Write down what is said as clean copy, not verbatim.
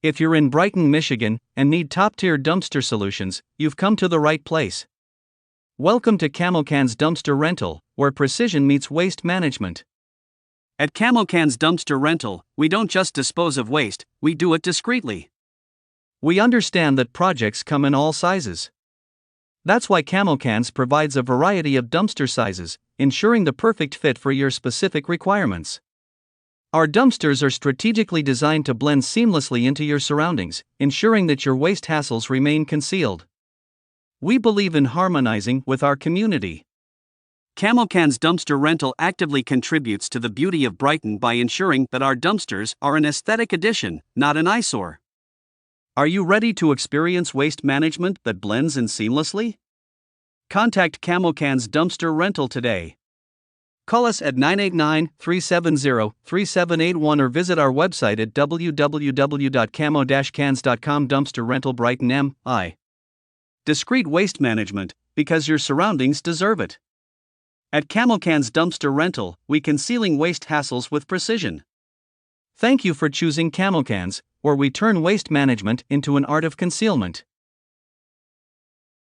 If you're in Brighton, Michigan, and need top-tier dumpster solutions, you've come to the right place. Welcome to Camo-Cans Dumpster Rental, where precision meets waste management. At Camo-Cans Dumpster Rental, we don't just dispose of waste, we do it discreetly. We understand that projects come in all sizes. That's why Camo-Cans provides a variety of dumpster sizes, ensuring the perfect fit for your specific requirements. Our dumpsters are strategically designed to blend seamlessly into your surroundings, ensuring that your waste hassles remain concealed. We believe in harmonizing with our community. Camo-Cans Dumpster Rental actively contributes to the beauty of Brighton by ensuring that our dumpsters are an aesthetic addition, not an eyesore. Are you ready to experience waste management that blends in seamlessly? Contact Camo-Cans Dumpster Rental today. Call us at 989-370-3781 or visit our website at www.camo-cans.com. Dumpster Rental Brighton MI. Discreet waste management, because your surroundings deserve it. At Camo-Cans Dumpster Rental, we concealing waste hassles with precision. Thank you for choosing Camo-Cans, where we turn waste management into an art of concealment.